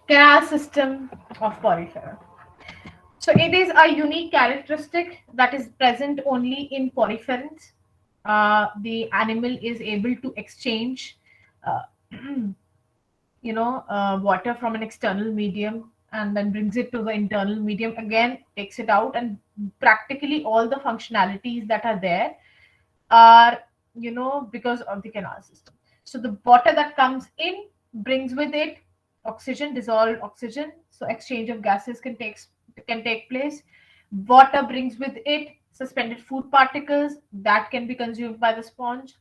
Canal system of porifera. So it is a unique characteristic that is present only in poriferans. The animal is able to exchange, uh, water from an external medium and then brings it to the internal medium again, takes it out, and practically all the functionalities that are there are, because of the canal system. So the water that comes in brings with it oxygen, dissolved oxygen, so exchange of gases can take place. Water brings with it suspended food particles that can be consumed by the sponge.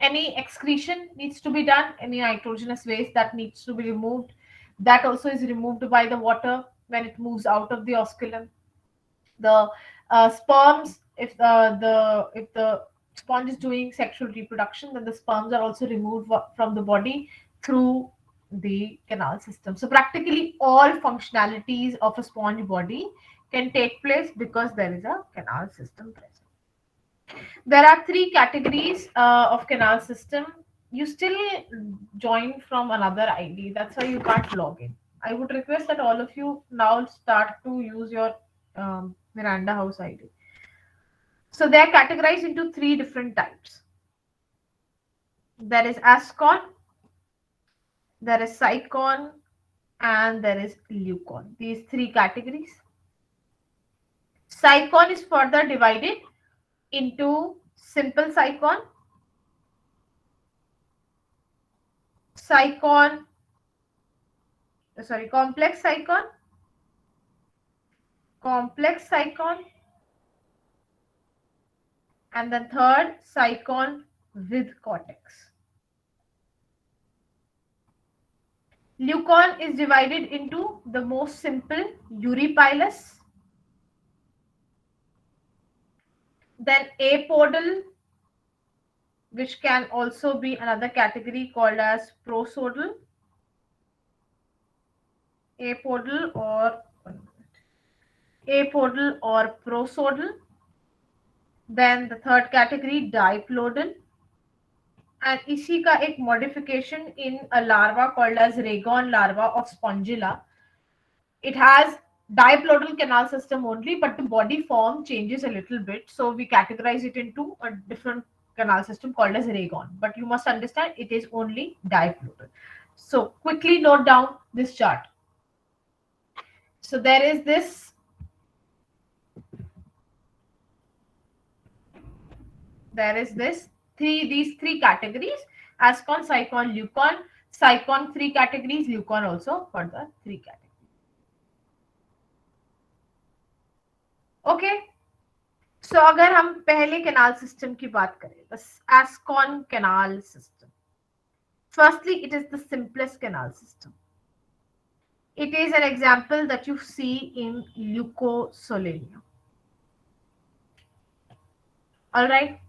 Any excretion needs to be done, any nitrogenous waste that needs to be removed, that also is removed by the water when it moves out of the osculum. The sperms, if the sponge is doing sexual reproduction, then the sperms are also removed from the body through the canal system. So practically all functionalities of a sponge body can take place because there is a canal system present. There are three categories of canal system. You still join from another ID. That's why you can't log in. I would request that all of you now start to use your Miranda House ID. So they are categorized into three different types. There is ASCON, there is PsyCon, and there is Leucon. These three categories. PsyCon is further divided into simple PsyCon, complex PsyCon, and the third PsyCon with cortex. Leucon is divided into the most simple Eurypylus, then apodal, which can also be another category called as prosodal, apodal or prosodal. Then the third category diplodal, and इसी का एक modification in a larva called as Ragon larva of Spongilla. It has diplodal canal system only, but the body form changes a little bit. So we categorize it into a different canal system called as Ragon. But you must understand it is only diplodal. So quickly note down this chart. So there is this these three categories: Ascon, Psychon, Leucon. Psychon three categories, Leucon also for the three categories. Okay. सो अगर हम पहले canal system की बात करें, बस एस्कॉन canal system. Firstly, it is the simplest canal system. It is an example that you see in Leucosolenia. All right.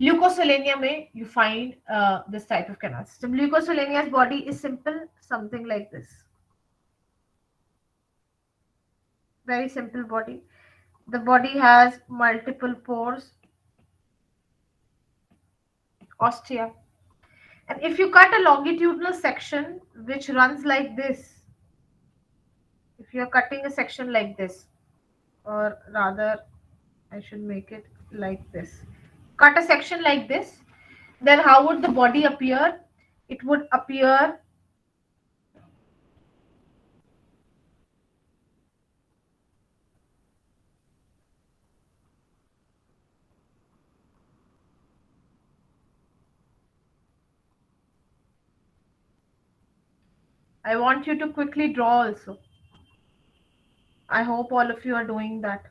Leucosolenia में you find this type of canal system. Leucosolenia's body is simple, something like this. Very simple body. The body has multiple pores, ostia. And if you cut a longitudinal section which runs like this, if you are cutting a section like this, or rather, I should make it like this. Cut a section like this, then how would the body appear? It would appear I want you to quickly draw also. I hope all of you are doing that.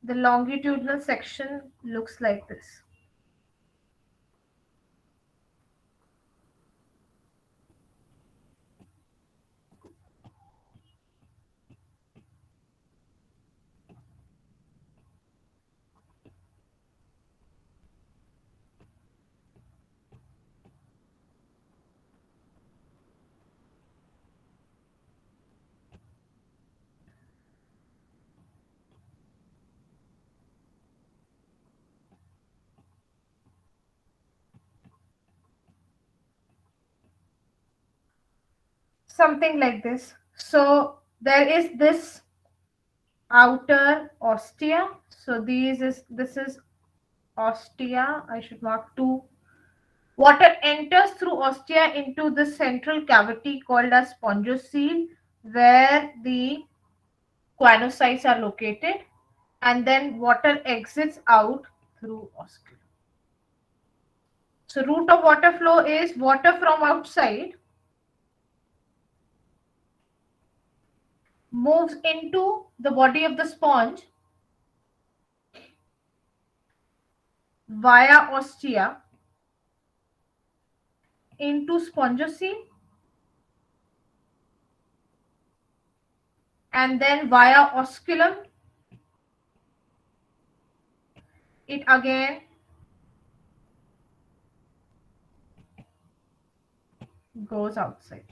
The longitudinal section looks like this. something like this. So there is this outer ostia. So this is ostia. I should mark two. Water enters through ostia into the central cavity called as spongiocele, where the choanocytes are located, and then water exits out through osculum. So route of water flow is water from outside moves into the body of the sponge via ostia into spongiocele, and then via osculum it again goes outside.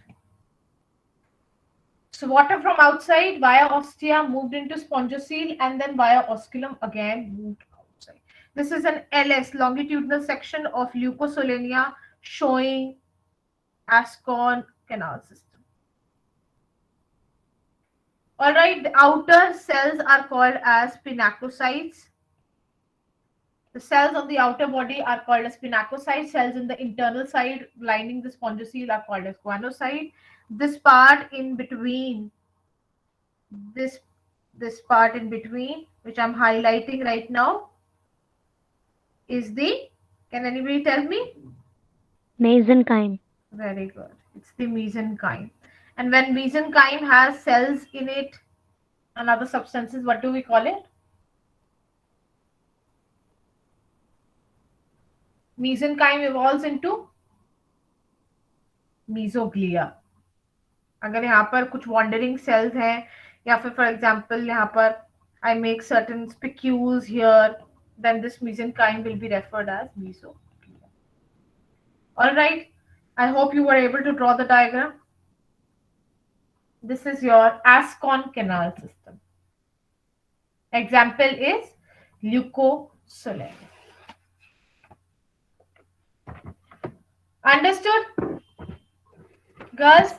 So water from outside via ostia moved into spongiocele and then via osculum again moved outside. This is an LS, longitudinal section of leukosolenia, showing Ascon canal system. All right, the outer cells are called as pinacocytes. The cells on the outer body are called as pinacocytes. Cells in the internal side lining the spongiocele are called as choanocyte. This part in between, this this part in between, which I'm highlighting right now, is the, can anybody tell me? Mesenchyme. Very good. It's the mesenchyme. And when mesenchyme has cells in it and other substances, what do we call it? Mesenchyme evolves into mesoglea. अगर यहाँ पर कुछ wandering cells हैं या फिर for example यहाँ पर I make certain spicules here, then this mesenchyme will be referred as mesoglea. All right. I hope you were able to draw the diagram. This is your Ascon canal system. Example is leukosolenia. Understood, girls?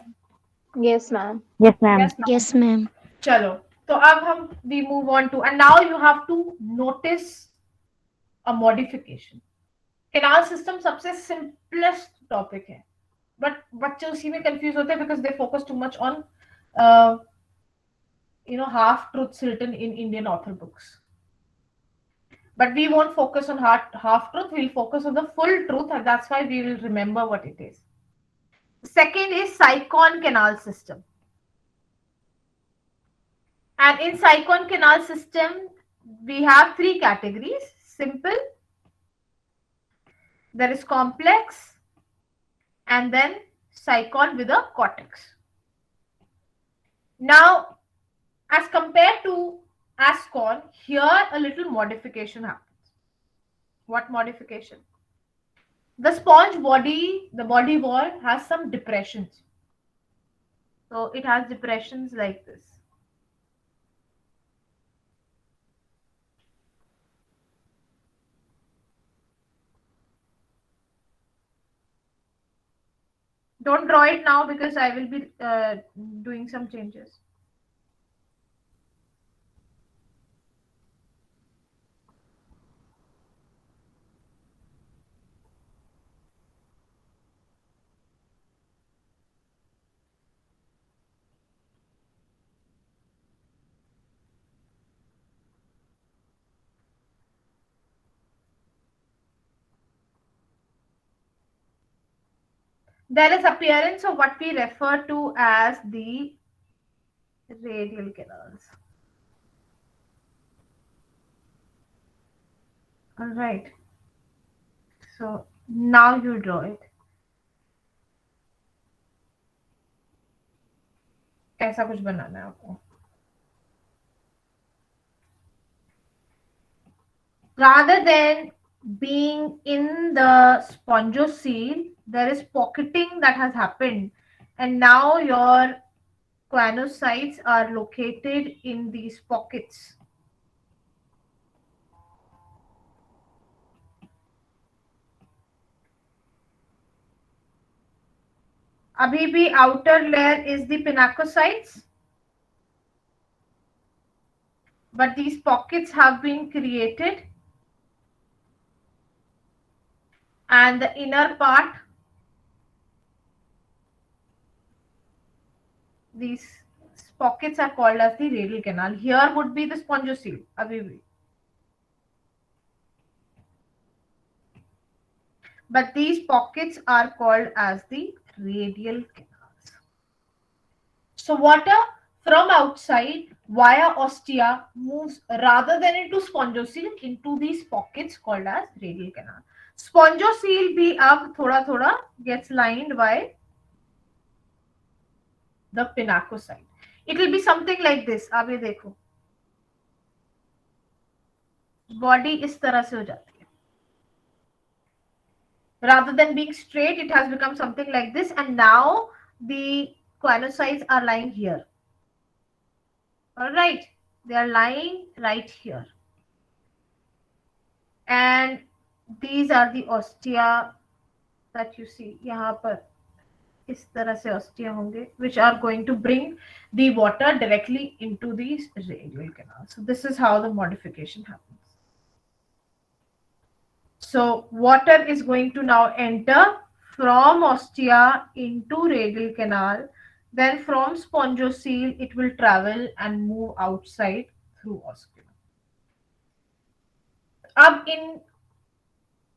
Yes, ma'am. Yes, ma'am. Yes, ma'am. Yes, ma'am. चलो तो अब हम we move on to, and now you have to notice a modification. Canal system सबसे simplest topic है, but बच्चे उसी में confuse होते हैं because they focus too much on half truths written in Indian author books. But we won't focus on half truth, we'll focus on the full truth, and that's why we will remember what it is. Second is Saigon canal system. And in Saigon canal system, we have three categories: simple, there is complex, and then Saigon with a cortex. Now, as compared to Ascon, here a little modification happens. What modification? The sponge body, the body wall has some depressions. So it has depressions like this. Don't draw it now because I will be doing some changes. There is appearance of what we refer to as the radial canals. All right. So now you draw it. ऐसा कुछ बनाना है आपको. Rather than being in the spongiocele, there is pocketing that has happened, and now your choanocytes are located in these pockets. अभी भी outer layer is the pinacocytes, but these pockets have been created, and the inner part, these pockets are called as the radial canal. Here would be the spongiocele. Abhi bhi. But these pockets are called as the radial canals. So water from outside via ostia moves rather than into spongiocele into these pockets called as radial canal. Spongiocele bhi ab thoda thoda gets lined by the pinacocyte. It will be something like this. आप ये देखो, body इस तरह से हो जाती है. Rather than being straight, it has become something like this, and now the choanocytes are lying here. All right, they are lying right here, and these are the ostia that you see. यहाँ पर इस तरह से ostia होंगे, which are going to bring the water directly into the radial canal. So this is how the modification happens. So water is going to now enter from ostia into radial canal. Then from spongiocele, it will travel and move outside through osculum. अब in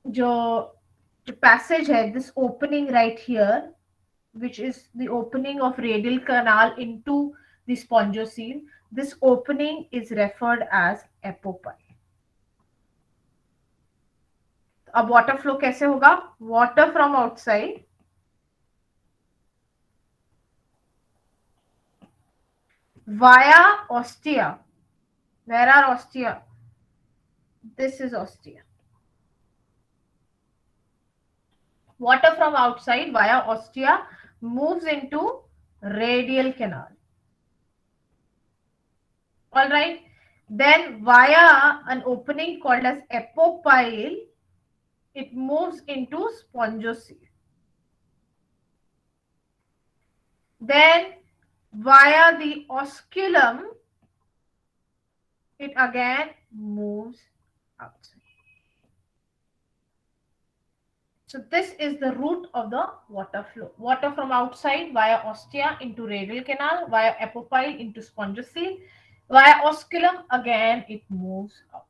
जो passage है, this opening right here, which is the opening of radial canal into the spongiocele, this opening is referred as apopyle. अब water flow कैसे होगा? Water from outside via ostia. Where are ostia? This is ostia. Water from outside via ostia moves into radial canal. All right. Then via an opening called as apopyle, it moves into spongiocele. Then via the osculum, it again moves outside. So this is the route of the water flow. Water from outside via ostia into radial canal, via apopyle into spongiocele, via osculum, again it moves outside.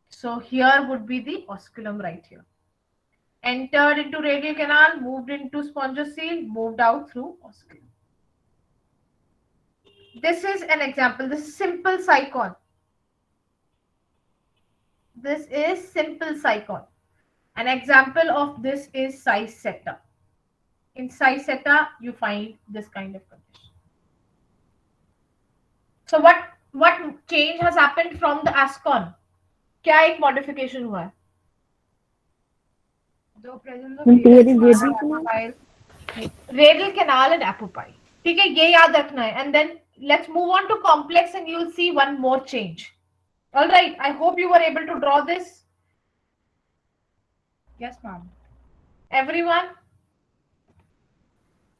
So here would be the osculum right here. Entered into radial canal, moved into spongiocele, moved out through osculum. This is an example. This is simple cycon. This is simple cycon. An example of this is Cysetta. In Cysetta, you find this kind of condition. So what change has happened from the ascon? क्या एक modification हुआ है? The presence of radial canal and apopyle. ठीक है, ये याद रखना है. And then let's move on to complex, and you'll see one more change. All right. I hope you were able to draw this. Yes, ma'am. Everyone?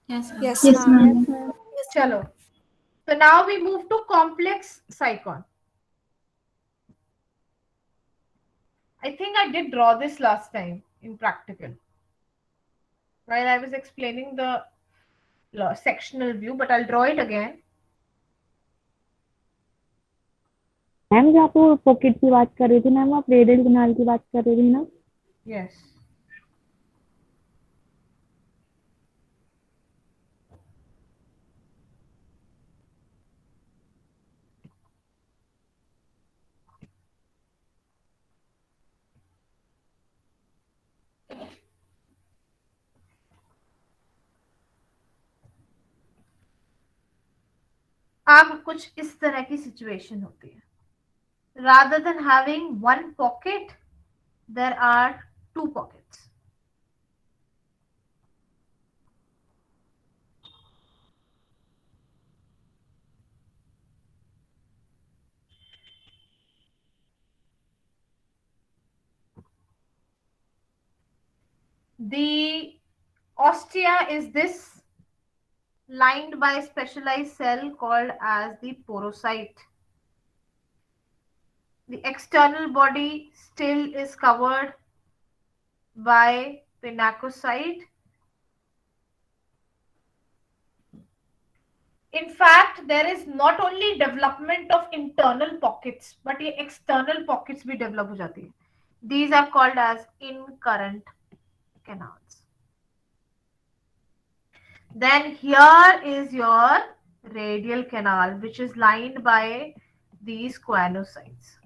Yes, ma'am. Yes, ma'am. Chalo. So now we move to complex cycon. I think I did draw this last time in practical, while I was explaining the sectional view, but I'll draw it again. Ma'am जो आप pocket की बात कर रही थी ma'am, आप radial canal की बात कर रही थी ना? Yes. अब कुछ इस तरह की सिचुएशन होती है. Rather than having one pocket, there are two pockets. The Ostia is this lined by a specialized cell called as the porocyte. The external body still is covered by pinacocyte. In fact, there is not only development of internal pockets, but ये external pockets भी develop हो जाती है. These are called as incurrent canals. Then here is your radial canal, which is lined by these choanocytes.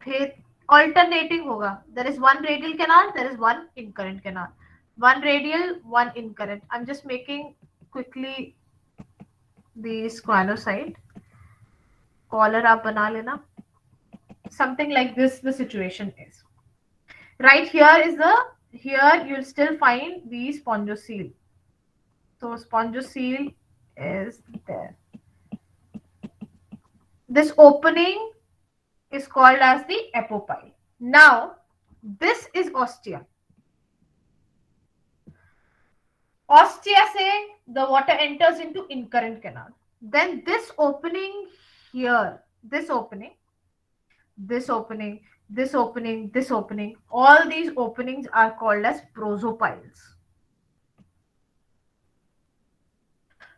फिर alternating होगा. There is one radial canal, there is one incurrent canal. One radial, one incurrent. I'm just making quickly these choanocyte. Collar आप बना लेना. Something like this the situation is. Right here you'll still find the spongiocele. So spongiocele is there. This opening is called as the apopyle. Now this is ostia. Ostia से the water enters into incurrent canal. Then this opening here, this opening, this opening, this opening, this opening, all these openings are called as prosopiles.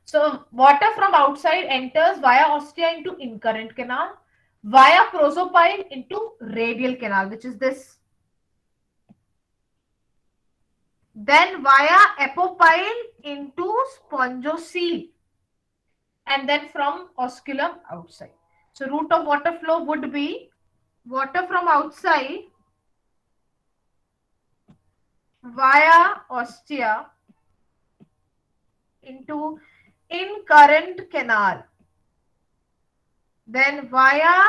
So water from outside enters via ostia into incurrent canal, via prosopile into radial canal, which is this. Then via apopyle into spongiocele, and then from osculum outside. So route of water flow would be water from outside via ostia into incurrent canal, then via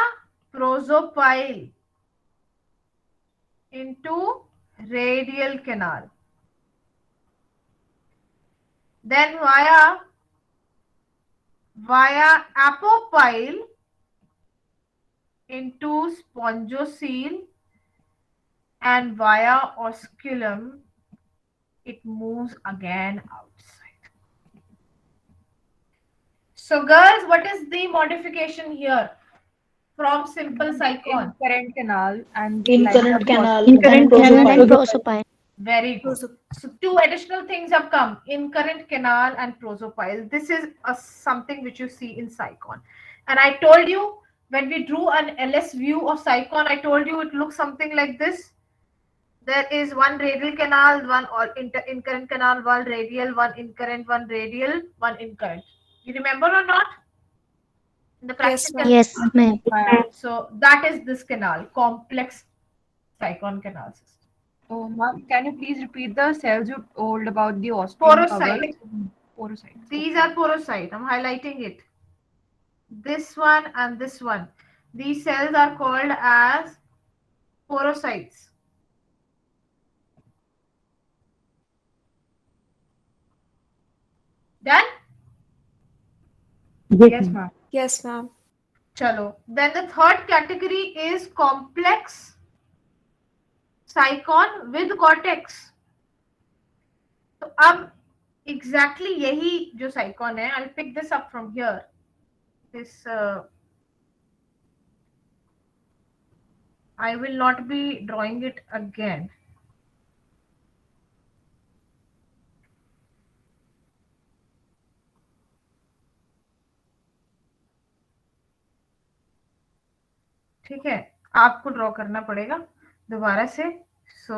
prosopile into radial canal, then via apopyle into spongiocele, and via osculum it moves again outside. So girls, what is the modification here from simple cyclone? Incurrent canal and Incurrent canal Incurrent and canal and prosopile. Very good. So two additional things have come: incurrent canal and prosopile. This is something which you see in cyclone. And I told you when we drew an LS view of cyclone, I told you it looks something like this. There is one radial canal, one incurrent canal, one radial, one incurrent, one radial, one incurrent. You remember or not? In the practical. Yes, ma'am. So that is this canal, complex cyclone canal system. Oh, ma'am, can you please repeat the cells you told about the ostium Porocyte. cover? Porocytes. These are porocyte. I'm highlighting it. This one and this one. These cells are called as porocytes. Done? Yes, ma'am. Yes, ma'am. Chalo. Then the third category is complex cyclone with cortex. तो अब exactly यही जो cyclone है, I'll pick this up from here. This I will not be drawing it again. ठीक है, आपको draw करना पड़ेगा दोबारा से. सो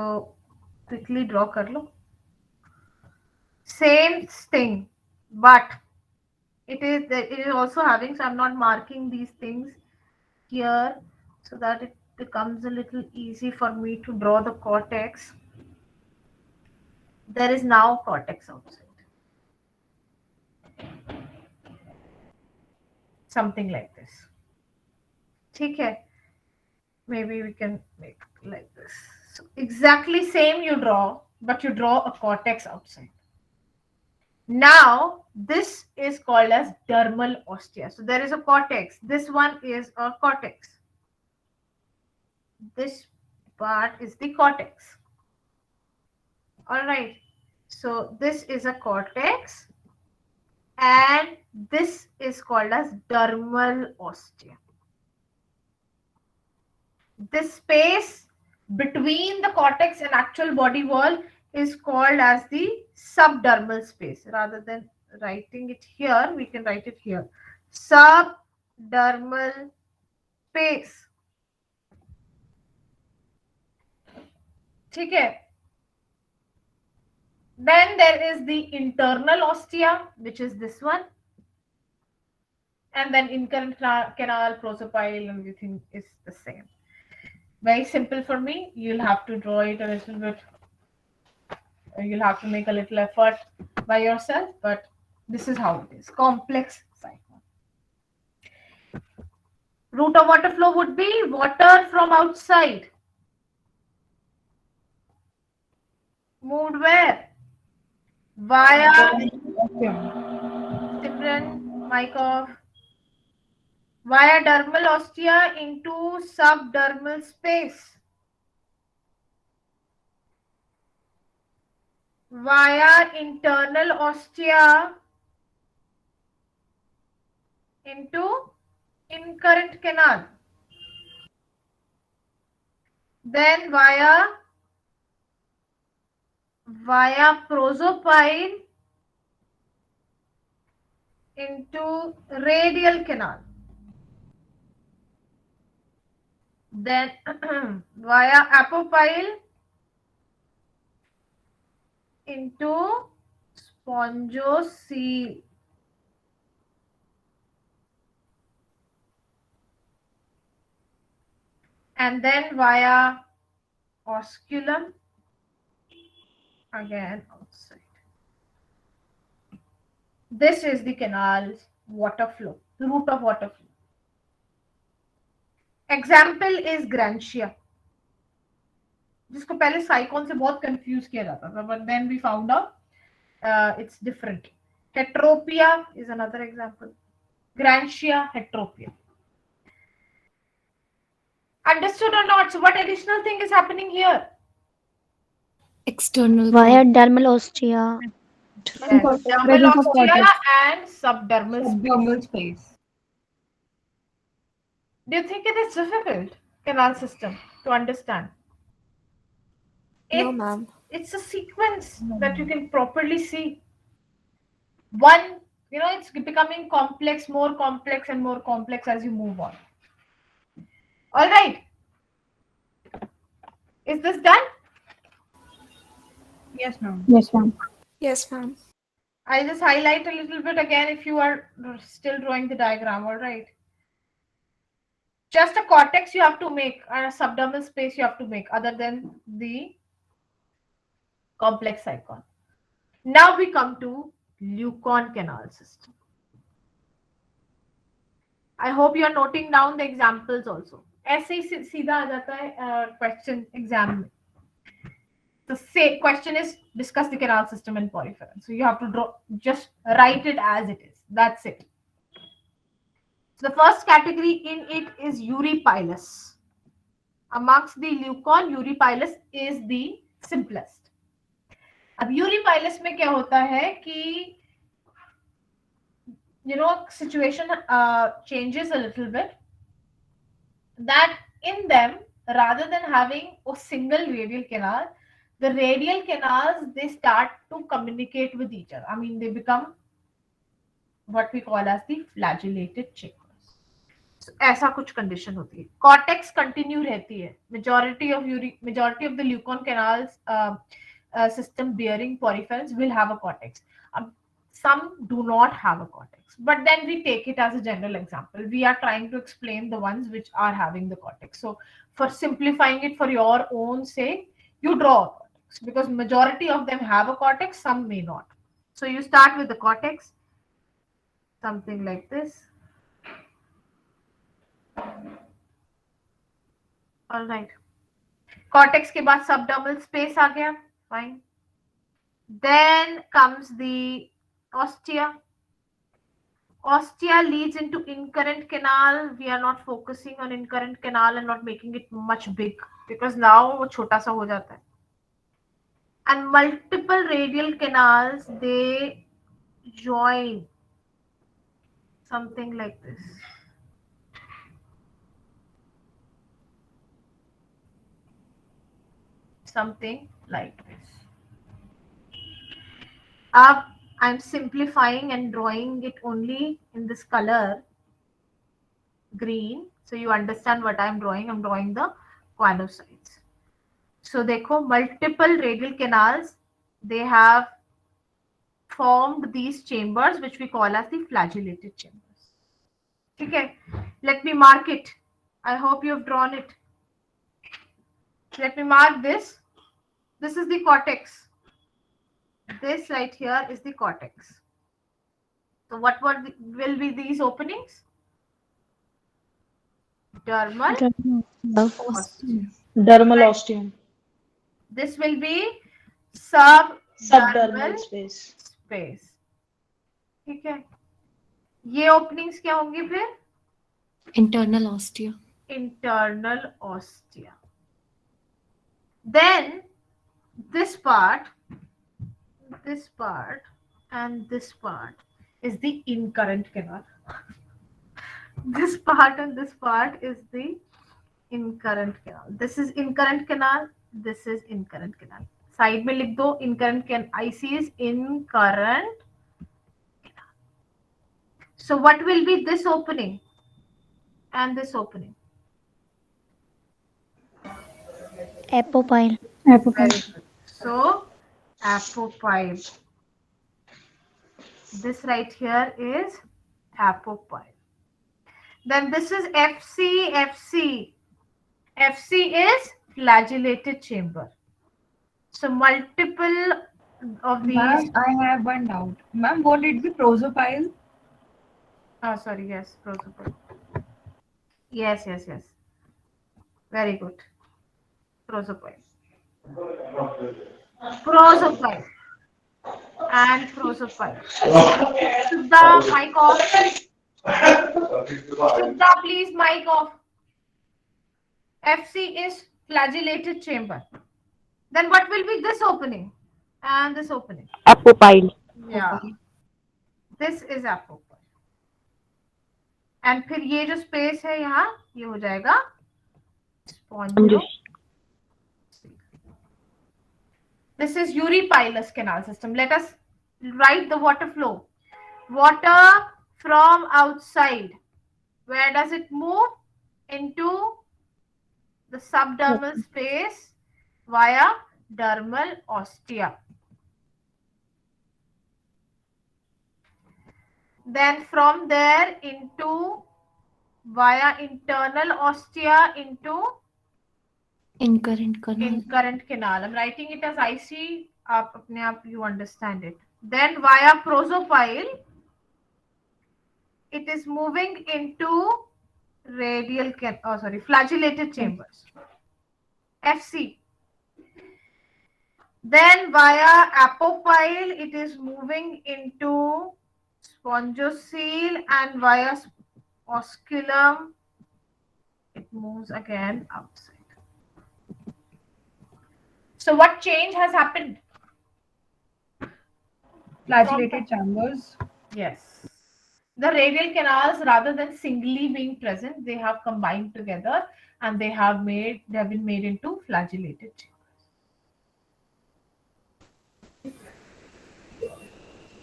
क्विकली ड्रॉ कर लो. Same thing, but it is also having, so I'm not marking these things here so that it becomes a little easy for me to draw the cortex. There is now cortex outside. Something like this. ठीक है, maybe we can make like this. So exactly same you draw, but you draw a cortex outside. Now this is called as dermal ostia. So there is a cortex. This one is a cortex. This part is the cortex. All right. So this is a cortex, and this is called as dermal ostia. This space between the cortex and actual body wall is called as the subdermal space. Rather than writing it here, we can write it here. Subdermal space. ठीक है. Then there is the internal ostia, which is this one. And then incurrent canal, prosopile, and everything is the same. Very simple for me. You'll have to draw it a little bit. You'll have to make a little effort by yourself, but this is how it is. Complex cycle. Route of water flow would be water from outside. Moved where? Via Simran, mic off. Via dermal ostia into subdermal space. Via internal ostia into incurrent canal. Then via prosopile into radial canal. Then via apopyle into spongiocele. And then via osculum, again outside. This is the canal's water flow, the route of water flow. Example is Grantia, जिसको पहले साइकॉन से बहुत confuse किया जाता था, but then we found out it's different. Heteropia is another example. Grantia, heteropia. Understood or not? So what additional thing is happening here? External. Via dermal ostia. Yes, dermal ostia and subdermal space. Subdermal space. Do you think it is difficult, canal system, to understand? No, ma'am. It's a sequence that you can properly see. One, it's becoming complex, more complex and more complex as you move on. All right. Is this done? Yes, ma'am. Yes, ma'am. Yes, ma'am. I'll just highlight a little bit again if you are still drawing the diagram. All right. Just a cortex you have to make and a subdermal space you have to make other than the complex cycon. Now we come to Leucon canal system. I hope you are noting down the examples also. ऐसे ही सीधा आ जाता है question exam में. The same question is discuss the canal system and poriferans. So you have to just write it as it is. That's it. So the first category in it is Eurypylus. Amongst the Leucon, Eurypylus is the simplest. अब Eurypylus में क्या होता है कि situation changes a little bit, that in them, rather than having a single radial canal, the radial canals, they start to communicate with each other. I mean, they become what we call as the flagellated chambers. So ऐसा कुछ condition होती है. Cortex continue रहती है. Majority of the Leucon canals system bearing poriferans will have a cortex. Some do not have a cortex, but then we take it as a general example. We are trying to explain the ones which are having the cortex. So for simplifying it for your own sake, you draw a cortex because majority of them have a cortex, some may not. So you start with the cortex, something like this. All right. Cortex के बाद subdermal space आ गया. Fine. Then comes the ostia. Ostia leads into incurrent canal. We are not focusing on incurrent canal and not making it much big because now वो छोटा सा हो जाता है. and multiple radial canals, they join something like this. Something like this. I'm simplifying and drawing it only in this color green, so you understand what I'm drawing. I'm drawing the choanocytes. So देखो, multiple radial canals, they have formed these chambers which we call as the flagellated chambers. Okay, let me mark it. I hope you've drawn it. Let me mark this. This is the cortex. This right here is the cortex. So what will be these openings? Dermal ostium. Dermal ostium. This will be subdermal space. space. ठीक है, ये openings क्या होंगी फिर? Internal ostia. Internal ostia. Then this part and this part is the incurrent canal. This part and this part is the incurrent canal. This is incurrent canal. This is incurrent canal. Side में लिख दो incurrent canal. IC is incurrent canal. So what will be this opening and this opening? Apopyle. Very good. So apopyle. This right here is apopyle. Then this is FC. FC is flagellated chamber. So multiple of these. Ma'am, I have one doubt. Ma'am, won't it be prosopyle? Oh, sorry. Yes, prosopyle. Yes. Very good. Prosopyle. Prosopyle. And prosopyle. Shubda, mic off. Shubda, please, mic off. FC is flagellated chamber. Then what will be this opening and this opening? Apopyle. Yeah. This is apopyle. And फिर ये जो space है यहाँ, ये हो जाएगा spongial. This is uripilus canal system. Let us write the water flow. Water from outside. Where does it move? Into the subdermal space via dermal ostia. Then from there into via internal ostia into Incurrent canal. incurrent canal. I'm writing it as IC. आप अपने आप you understand it. Then via prosopyle, it is moving into flagellated chambers. FC. Then via apopyle, it is moving into spongiocele, and via osculum, it moves again outside. So what change has happened? Flagellated chambers. Yes. The radial canals, rather than singly being present, they have combined together and they have been made into flagellated chambers.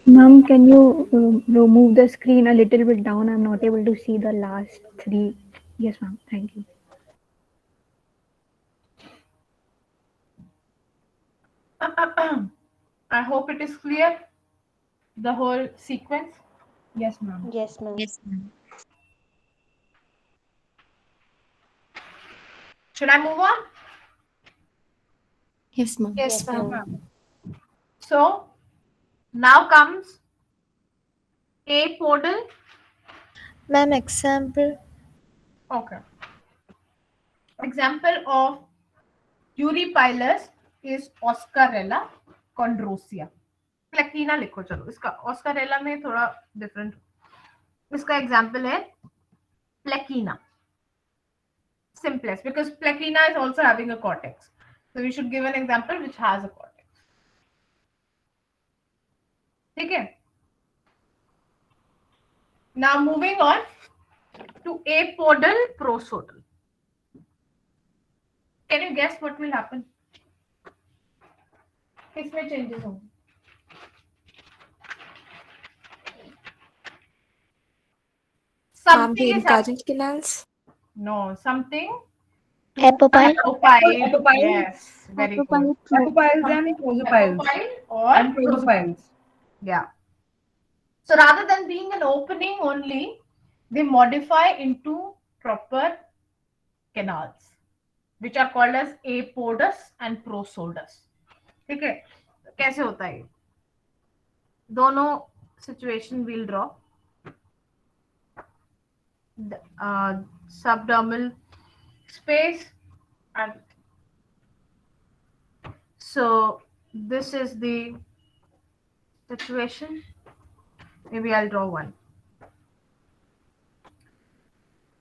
Ma'am, can you move the screen a little bit down? I'm not able to see the last three. Yes, ma'am. Thank you. I hope it is clear, the whole sequence. Yes, ma'am. Yes, ma'am. Yes, ma'am. Should I move on? Yes, ma'am. Yes, ma'am. So now comes apodal. Ma'am, example. Okay. Example of uripilus is Oscarella chondrosia. Plaquina लिखो चलो, इसका Oscarella में थोड़ा different. इसका example है Plaquina. Simplest, because Plaquina is also having a cortex. So we should give an example which has a cortex. ठीक है. Now moving on to apodal prosodal. Can you guess what will happen? किसमें changes होंगे? Ma'am, the Something is happening. incarnate canals. No, something. Apopyle. Apopyle. Apopyle. Yes, very good. Apopiles and prosopiles. Apopyle or And prosopiles. yeah. So rather than being an opening only, they modify into proper canals, which are called as apodus and prosodus. ठीक है. कैसे होता है? दोनों situation we'll draw. Subdermal space, and so this is the situation. Maybe I'll draw one.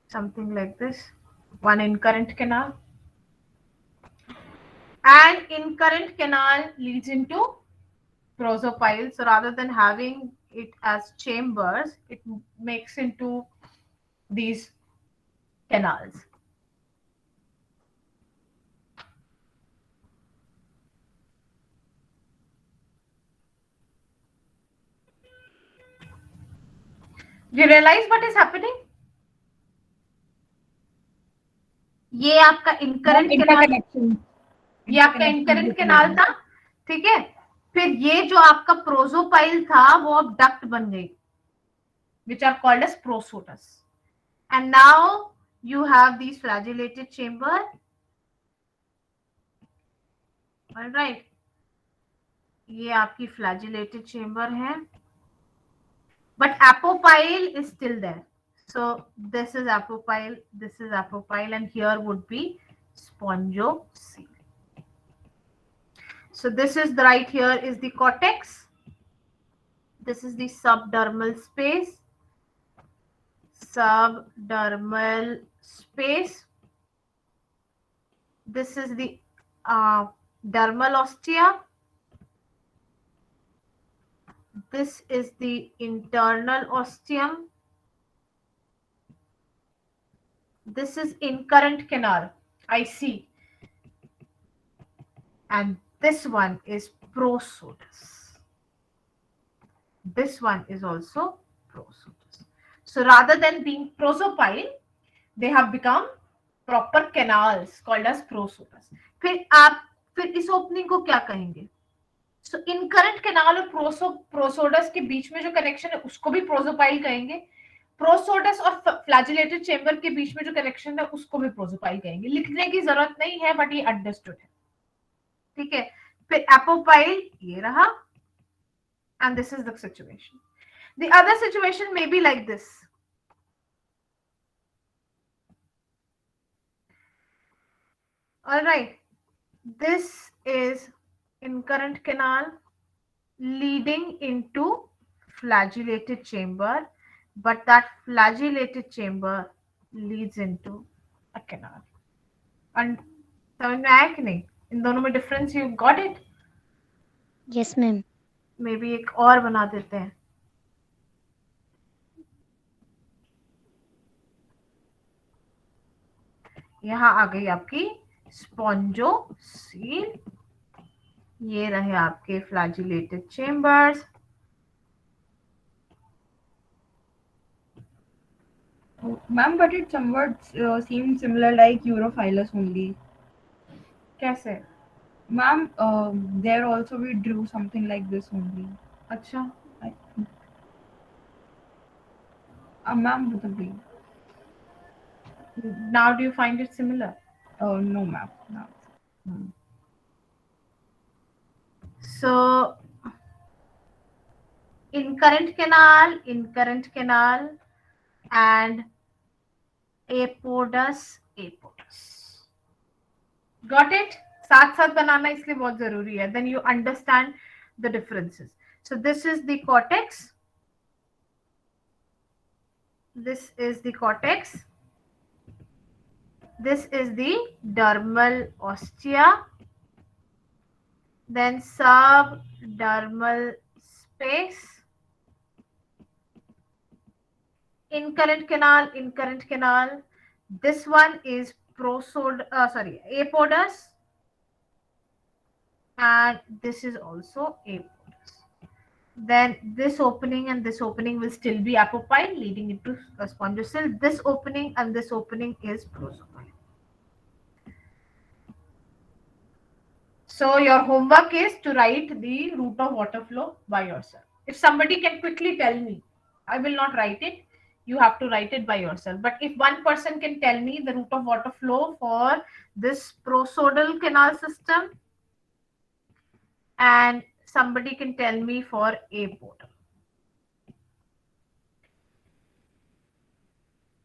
Something like this. One incurrent canal. And incurrent canal leads into prosopile. So rather than having it as chambers, it makes into these canals. Do you realize what is happening? ये आपका incurrent canal, ये आपका incurrent canal था, ठीक है. फिर ये जो आपका प्रोसोपाइल था वो अब डक्ट बन गई, which are called as prosodus. And now you have these flagellated chamber. All right. ये आपकी flagellated chamber है. But apopyle is still there. So this is apopyle, and here would be spongocoel. So this is the right here is the cortex. This is the subdermal space. Subdermal space. This is the dermal ostia. This is the internal ostium. This is incurrent canal, I see. And this one is prosodus. This one is also prosodus. So rather than being prosopile, they have become proper canals called as prosodus. फिर इस opening को क्या कहेंगे? So incurrent canal और prosodus के बीच में जो connection है उसको भी प्रोसोपाइल कहेंगे. प्रोसोडस और फ्लैजिलेटेड चेंबर के बीच में जो कनेक्शन है उसको भी प्रोसोपाइल कहेंगे. लिखने की जरूरत नहीं है, बट ये अंडरस्टूड है. ठीक है. फिर एपोपाइल ये रहा, and this is the situation. The other situation may be like this. All right. This is incurrent canal leading into flagellated chamber, but that flagellated chamber leads into a canal. And समझ में आया कि नहीं? इन दोनों में difference you got it? Yes, ma'am. Maybe एक और बना देते हैं. यहाँ आ गई आपकी स्पॉन्जोसील. ये रहे आपके flagellated chambers. Ma'am, but it somewhat seems similar like Europhilus only. कैसे? Ma'am, there also we drew something like this only. अच्छा. Ma'am, with a V. Now do you find it similar? Oh, no, ma'am. No. So incurrent canal, and apodus. Got it? साथ साथ बनाना इसलिए बहुत जरूरी है. Then you understand the differences. So this is the cortex. This is the cortex. This is the dermal ostia. Then subdermal space, incurrent canal. This one is apodus, and this is also apodus. Then this opening and this opening will still be apopyle, leading into a spongocyl. This opening and this opening is prosopyle. So your homework is to write the route of water flow by yourself. If somebody can quickly tell me, I will not write it. You have to write it by yourself. But if one person can tell me the route of water flow for this prosodal canal system, and somebody can tell me for apodal.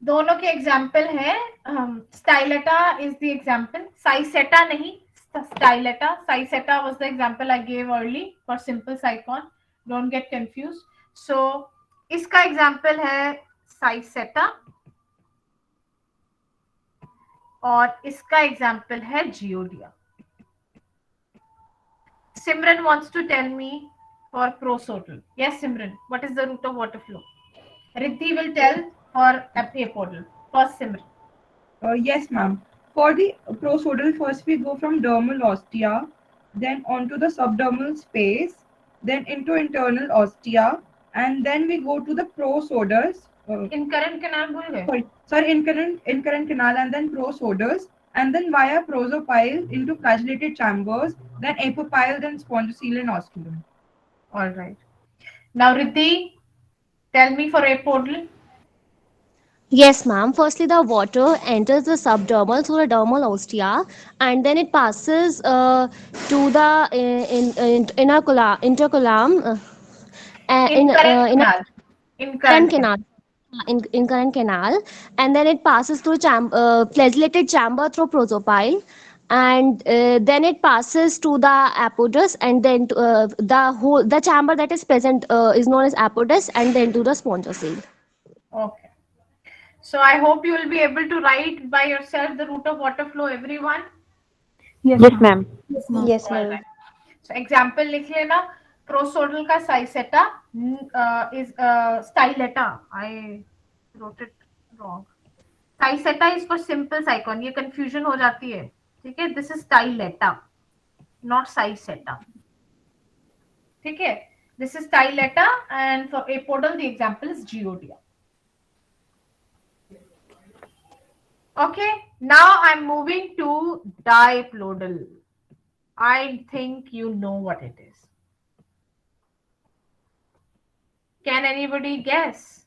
दोनों के example है. स्टाइलेटा is the example, साइसेटा नहीं, स्टाइलेटा. साइसेटा was the example I gave early for simple साइकॉन. Don't get confused. So इसका example है साइसेटा और इसका example है जियोडिया. Simran wants to tell me for prosodal. Yes, Simran, what is the route of water flow? Riddhi will tell for apodal. First, Simran. Yes, ma'am. For the prosodal, first we go from dermal ostia, then onto the subdermal space, then into internal ostia, and then we go to the prosodus. Incurrent canal भूल गए? Sorry, incurrent canal, and then prosodus, and then via prosopyle into flagellated chambers, then apopyle, then spongocoel and osculum. All right. Now, Riddhi, tell me for apodal. Yes, ma'am. Firstly, the water enters the subdermal through the dermal ostia, and then it passes to the intercolum Incurrent in a canal. current canal. In current canal, and then it passes through flagellated chamber through prosopyle, and then it passes to the apodus, and then the chamber that is present is known as apodus, and then to the spongocoel. Okay. So I hope you will be able to write by yourself the route of water flow, everyone. Yes, Yes, ma'am. ma'am. Yes, All ma'am. right. So example लिख लेना. Prosodal का साइसेटा is styleta. I wrote it wrong. साइसेटा is for simple साइकॉन. ये confusion हो जाती है. ठीक है. This is styleta, not साइसेटा. ठीक है. This is styleta, and for apodal the example is geodia. Okay. Now I'm moving to diplodal. I think you know what it is. Can anybody guess?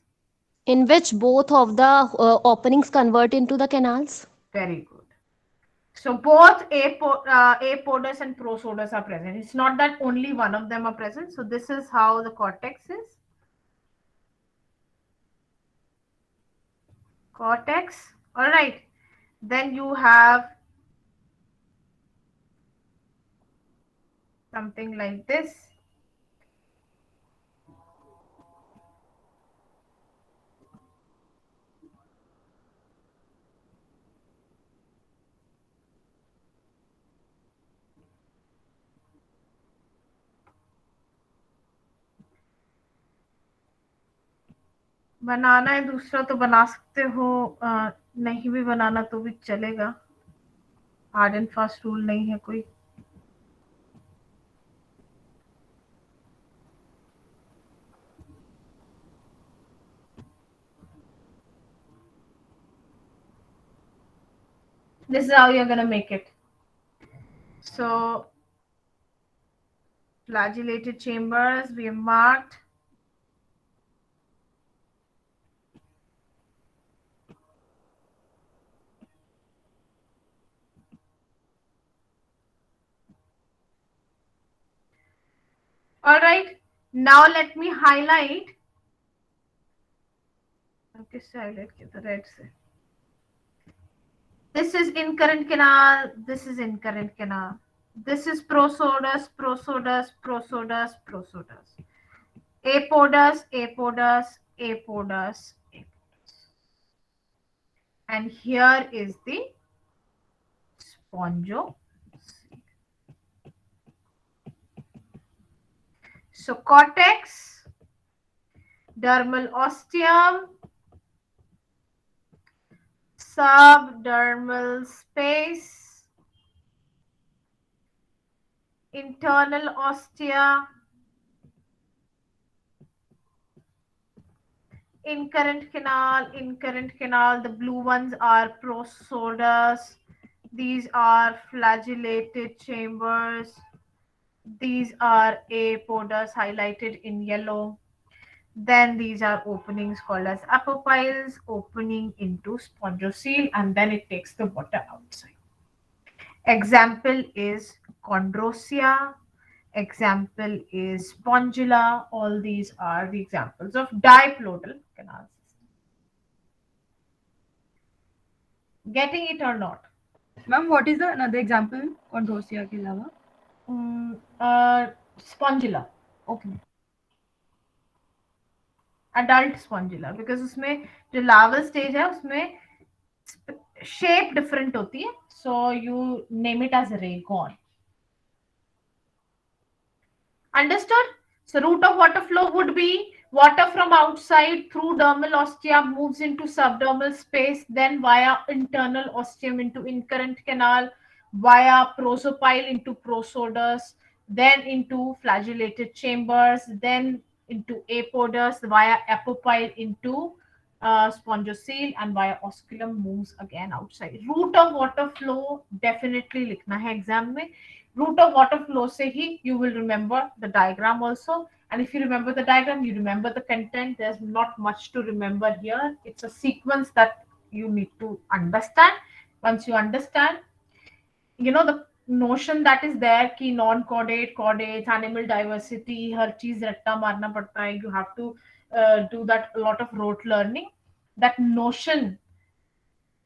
In which both of the openings convert into the canals. Very good. So both apodus and prosodus are present. It's not that only one of them are present. So this is how the cortex is. Cortex. All right. Then you have something like this. बनाना है दूसरा तो बना सकते हो, नहीं भी बनाना तो भी चलेगा. हार्ड एंड फास्ट रूल नहीं है कोई. This is how you're going to make it. So flagellated chambers we have marked. All right. Now let me highlight. Red. This is incurrent canal. This is incurrent canal. This is prosodus, prosodus, prosodus, prosodus. Apodus, apodus, apodus, apodus. And here is the spongo. So cortex, dermal ostium, subdermal space, internal ostia, incurrent canal. The blue ones are prosodus. These are flagellated chambers. These are apodus highlighted in yellow. Then these are openings called as apophyles, opening into spongocele, and then it takes the water outside. Example is chondrosia. Example is spongula. All these are the examples of diplodal canal system. Getting it or not? Ma'am, what is the another example chondrosia के अलावा? Spongula. Okay. Adult spongula, because उसमें जो larval stage है उसमें shape different होती है, so you name it as raygon. Understood? So route of water flow would be water from outside through dermal ostia moves into subdermal space, then via internal ostium into incurrent canal, via prosopyle into prosodus, then into flagellated chambers, then into apodus, via apopyle into spongocele, and via osculum moves again outside. Route of water flow definitely लिखना है exam में. Route of water flow से ही you will remember the diagram also, and if you remember the diagram you remember the content. There's not much to remember here. It's a sequence that you need to understand. Once you understand, you know the notion that is there कि non chordate, chordates, animal diversity, हर चीज रट्टा मारना पड़ता है. You have to do that a lot of rote learning. That notion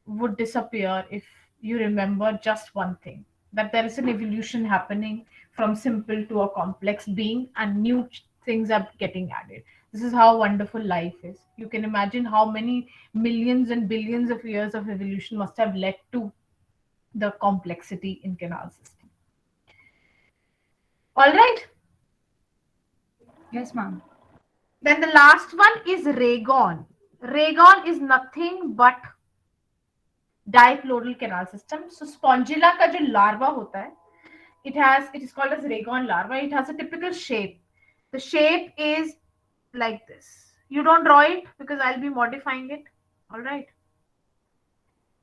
would disappear if you remember just one thing, that there is an evolution happening from simple to a complex being, and new things are getting added. This is how wonderful life is. You can imagine how many millions and billions of years of evolution must have led to the complexity in canal system. All right. Yes, ma'am. Then the last one is raygon. Raygon is nothing but diplodal canal system. So spongula का जो larva होता है, it is called as raygon larva. It has a typical shape. The shape is like this. You don't draw it because I'll be modifying it. All right.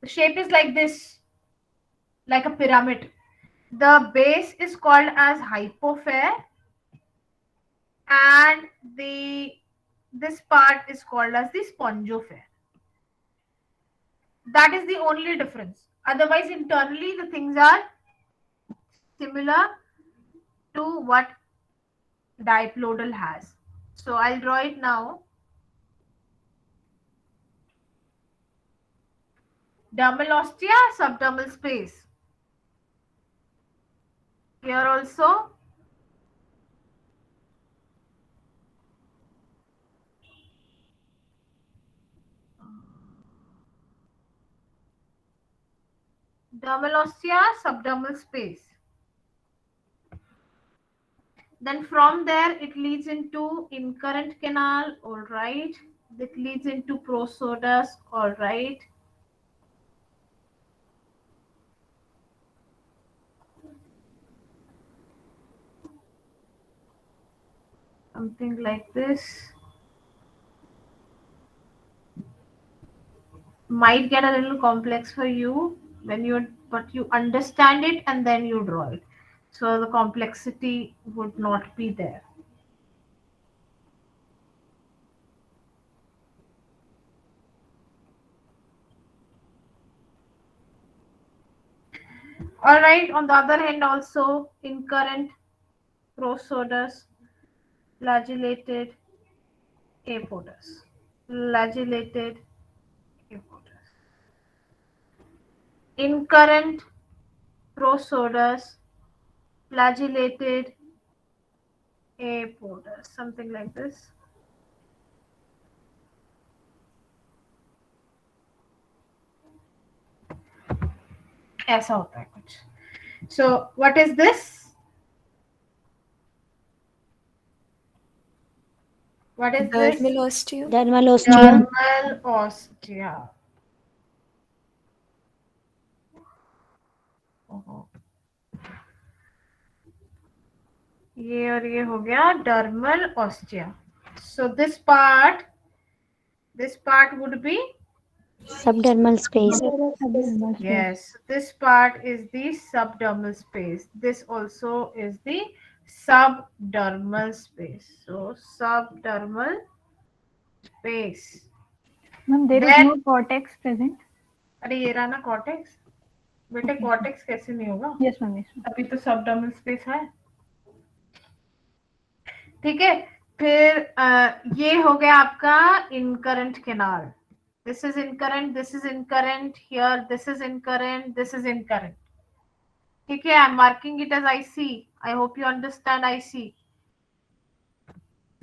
The shape is like this, like a pyramid. The base is called as hypophyre, and this part is called as the spongophyre. That is the only difference. Otherwise, internally the things are similar to what diplodal has. So I'll draw it now. Dermal ostia, subdermal space. Here also dermal ostia, subdermal space. Then from there it leads into incurrent canal, all right. It leads into prosodus, all right. Something like this. Might get a little complex for you but you understand it and then you draw it. So the complexity would not be there. All right, on the other hand also incurrent, prosodus, flagellated, apodus, flagellated, apodus, incurrent, prosodus, flagellated, apodus, something like this. ऐसा होता है कुछ. So what is this? What is this? Dermal osteo. Dermal ostia. Dermal ostia. ओहो। ये और ये हो गया dermal ostia. So this part would be Subdermal space. yes. This part is the subdermal space. This also is the subdermal space. So subdermal space. Ma'am, there is Then- no cortex present. अरे ये रहा ना cortex बेटे cortex कैसे नहीं होगा Yes, ma'am. Yes, ma'am. अभी तो सबडर्मल स्पेस है ठीक है फिर ये हो गया आपका incurrent canal this is incurrent here this is incurrent ठीक है I am marking it as IC I hope you understand IC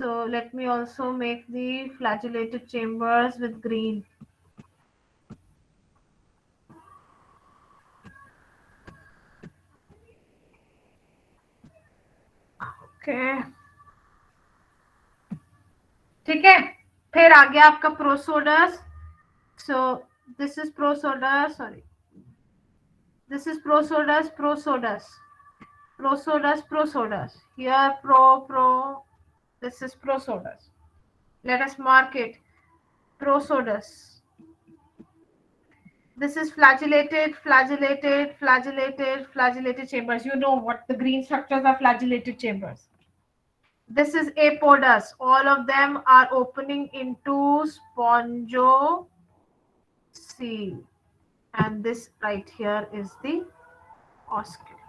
so let me also make the flagellated chambers with green okay ठीक है फिर आ गया आपका Prosodus so this is Prosodus sorry this is Prosodus here pro this is prosodus let us mark it prosodus this is flagellated chambers you know what the green structures are flagellated chambers this is apodus all of them are opening into spongiocele and this right here is the oscule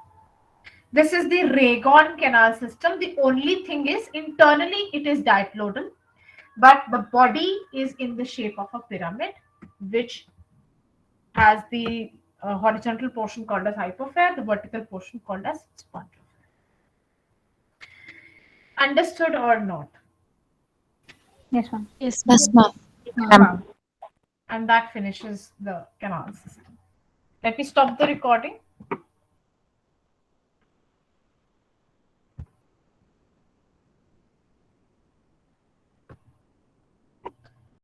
this is the Raygon canal system the only thing is internally it is diplodal but the body is in the shape of a pyramid which has the horizontal portion called as hypophyre the vertical portion called as spongiophore understood or not Yes, ma'am. Yes. Yes, ma'am. and that finishes the canal system let me stop the recording